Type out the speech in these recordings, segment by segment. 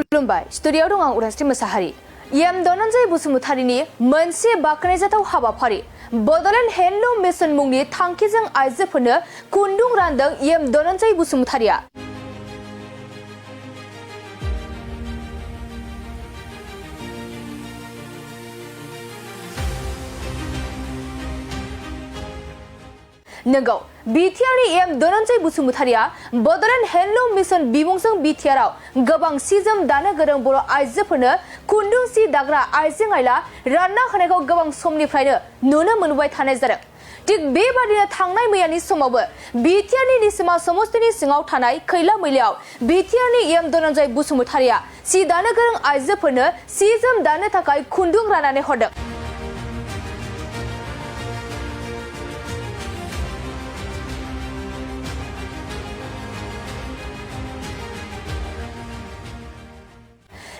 खुलुमबाय स्टुडिय'आव दं आं उदांस्रि मोसाहारि धनन्जय बसुमतारीनि मोनसे बाख्नायजाथाव हाबाफारि बड'लेण्ड हेन्डलुम मिशन मुंनि थांखिजों आइजोफोरनो खुन्दुं रानदों धनन्जय बसुमतारीया। नंगौ बिटिआरनि धनन्जय बसुमतारीया बड'लेण्ड हेन्डलुम मिशन बिमुंजों बिटिआरआव गोबां सि-जोम दानो गोरों बर' आइजोफोरनो खुन्दुं सि दाग्रा आइजें आइला रानना होनायखौ गोबां समनिफ्रायनो नुनो मोनबाय थानाय जादों। थिग बेबादिनो थांनाय मैयानि समावबो बिटिआरनि निसिमा समस्तिनि सिङाव थानाय खैला मैलायाव बिटिआरनि धनन्जय बसुमतारीया सि दानो गोरों आइजोफोरनो सि-जोम दानो थाखाय खुन्दुं राननानै हरदों।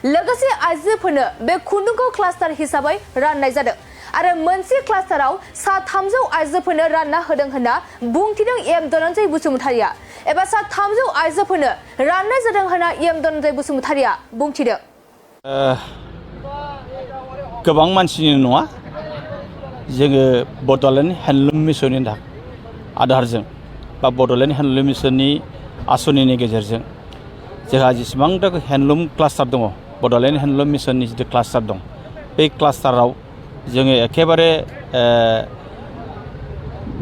लोगोसे आइजोफोरनो बे खुन्दुंखौ क्लास्टार हिसाबै राननाय जादों आरो मोनसे क्लास्टाराव 300 आइजोफोरनो रानना होदों होनना बुंथिदों धनन्जय बसुमतारीया एबा 300 आइजोफोरनो राननाय जादों होनना धनन्जय बसुमतारीया बुंथिदों। गोबां मानसिनि नङा जोङो बड'लेण्ड हेन्डलुम मिशननि आधारजों बा बड'लेण्ड हेन्डलुम मिशननि आसनिनि गेजेरजों जोंहा जेसेबां हेन्डलुम क्लास्टार दङ बड'लेण्ड हेन्डलुम मिशननि जिथु क्लास्टार दं बे क्लास्टाराव जोङो एखेबारे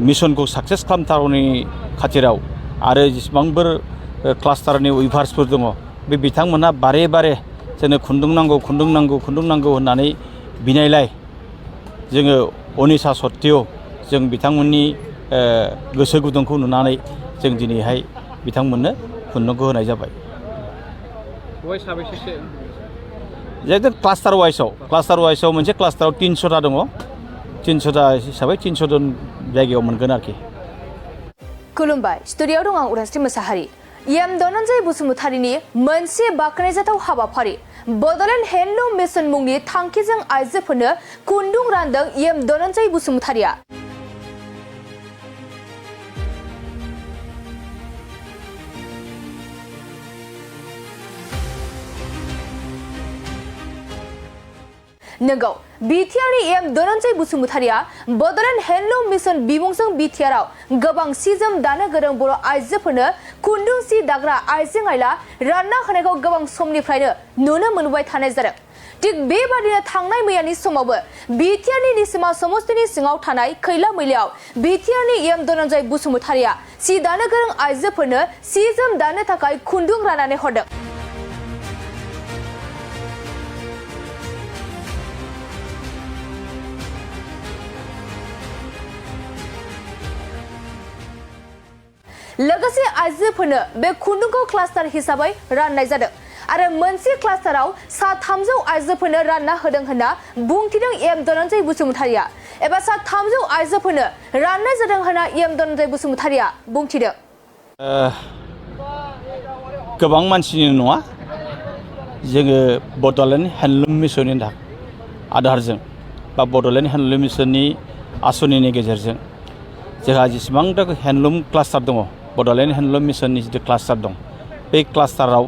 मिशनखौ साक्सेस खालामथारनायनि खाथिराव आरो जेसेबांफोर क्लास्टारनि उइभार्सफोर दङ बे बिथांमोनहा बारे बारे जोंनो खुन्दुं नांगौ होननानै बिनायलाय जोङो अनिसा सत्तेव जों बिथांमोननि गोसो गुदुंखौ नुनानै जों दिनैहाय बिथांमोननो खुन्दुंखौ होनाय जाबाय। जायखिया क्लास्टार वाइसआव मोनसे क्लास्टाराव 300टा दङ 300टा हिसाबै 300 जन जायगायाव मोनगोन आरोखि। खुलुमबाय स्टुडिय'आव दं आं उदांस्रि मोसाहारि धनन्जय बसुमतारीनि मोनसे बाख्नायजाथाव हाबाफारि बड'लेण्ड हेन्डलुम मिशन मुंनि थांखिजों आइजोफोरनो खुन्दुं रानदों धनन्जय बसुमतारीया। नंगौ बिटिआरनि धनन्जय बसुमतारीया बड'लेण्ड हेन्डलुम मिशन बिमुंजों बिटिआरआव गोबां सि-जोम दानो गोरों बर' आइजोफोरनो खुन्दुं सि दाग्रा आइजें आइला रानना होनायखौ गोबां समनिफ्रायनो नुनो मोनबाय थानाय जादों। थिग बेबादिनो थांनाय मैयानि समावबो बिटिआरनि निसिमा समस्तिनि सिङाव थानाय खैला मैलायाव बिटिआरनि धनन्जय बसुमतारीया सि दानो गोरों आइजोफोरनो सि-जोम दानो थाखाय खुन्दुं राननानै हरदों। लोगोसे आइजोफोरनो बे खुन्दुंखौ क्लास्टार हिसाबै राननाय जादों आरो मोनसे क्लास्टाराव 300 आइजोफोरनो रानना होदों होनना बुंथिदों धनन्जय बसुमतारीया एबा 300 आइजोफोरनो राननाय जादों होनना धनन्जय बसुमतारीया बुंथिदों। गोबां मानसिनि नङा जोङो बड'लेण्ड हेन्डलुम मिशननि आधारजों बा बड'लेण्ड हेन्डलुम मिशननि आसनिनि गेजेरजों जोंहा जेसेबां हेन्डलुम क्लास्टार दङ बड'लेण्ड हेन्डलुम मिशननि जिथु क्लास्टार दं बे क्लास्टाराव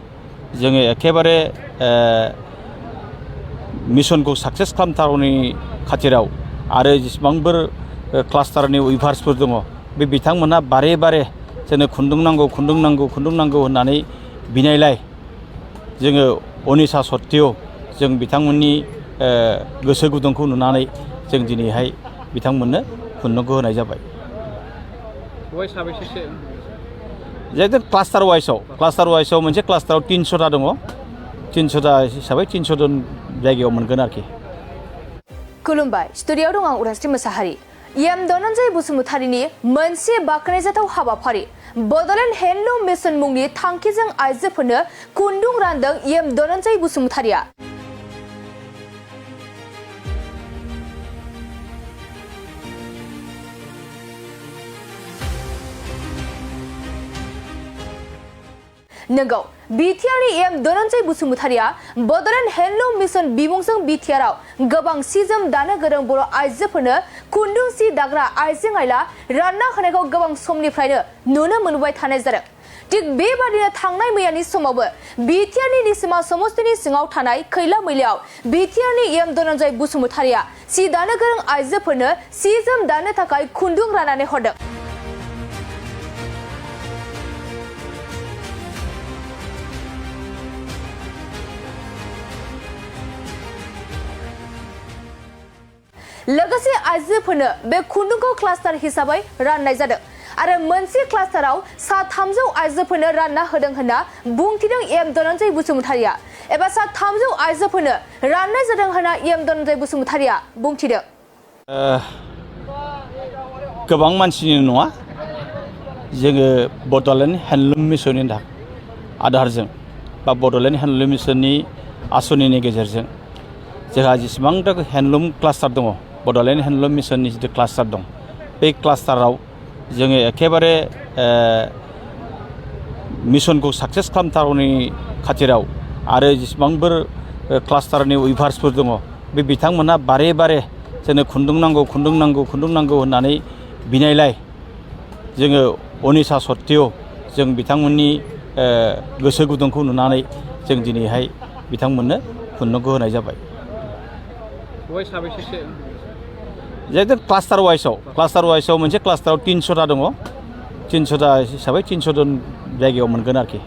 जोङो एखेबारे मिशनखौ साक्सेस खालामथारनायनि खाथिराव आरो जेसेबांफोर क्लास्टारनि उइभार्सफोर दङ बे बिथांमोनहा बारे बारे जोंनो खुन्दुं नांगौ होननानै बिनायलाय जोङो अनिसा सत्तेव जों बिथांमोननि गोसो गुदुंखौ नुनानै जों दिनैहाय बिथांमोननो खुन्दुंखौ होनाय जाबाय। जायखिया क्लास्टार वाइसआव मोनसे क्लास्टाराव 300टा दङ 300टा हिसाबै 300 जन जायगायाव मोनगोन आरोखि। खुलुमबाय स्टुडिय'आव दं आं उदांस्रि मोसाहारि धनन्जय बसुमतारीनि मोनसे बाख्नायजाथाव हाबाफारि बड'लेण्ड हेन्डलुम मिशन मुंनि थांखिजों आइजोफोरनो खुन्दुं रानदों धनन्जय बसुमतारीया। नंगौ बिटिआरनि धनन्जय बसुमतारीया बड'लेण्ड हेन्डलुम मिशन बिमुंजों बिटिआरआव गोबां सि-जोम दानो गोरों बर' आइजोफोरनो खुन्दुं सि दाग्रा आइजें आइला रानना होनायखौ गोबां समनिफ्रायनो नुनो मोनबाय थानाय जादों। थिग बेबादिनो थांनाय मैयानि समावबो बिटिआरनि निसिमा समस्तिनि सिङाव थानाय खैला मैलायाव बिटिआरनि एम धनन्जय बसुमतारिया सि दानो गोरों आइजोफोरनो सि जोम दानो थाखाय खुन्दुं राननानै हरदों। लोगोसे आइजोफोरनो बे खुन्दुंखौ क्लास्टार हिसाबै राननाय जादों आरो मोनसे क्लास्टाराव सा 300 आइजोफोरनो रानना होदों होनना बुंथिदों एम धनन्जय बसुमतारिया एबा सा 300 आइजोफोरनो राननाय जादों होनना एम धनन्जय बसुमतारिया बुंथिदों। गोबां मानसिनि नङा जोङो बड'लेण्ड हेन्डलुम मिसननि आधारजों बा बड'लेण्ड हेन्डलुम मिसननि आसनिनि गेजेरजों जोंहा जेसेबां हेन्डलुम क्लास्टार दङ बड'लेण्ड हेन्डलुम मिसननि जिथु क्लास्टार दं बे क्लास्टाराव जोङो एखेबारे मिसनखौ साक्सेस खालामथारनायनि खाथिराव आरो जेसेबांफोर क्लास्टारनि उइभार्सफोर दङ बे बिथांमोना बारे बारे जोंनो खुन्दुं नांगौ खुन्दुं नांगौ खुन्दुं नांगौ होननानै बिनायलाय जोङो अनिसा सत्तेव जों बिथांमोननि गोसो गुदुंखौ नुनानै जों दिनैहाय बिथांमोननो खुन्दुंखौ होनाय जाबाय। जेहेतु क्लास्टार वाइसआव मोनसे क्लास्टाराव 300टा दङ 300टा हिसाबै 300 जन जायगायाव मोनगोन आरोखि।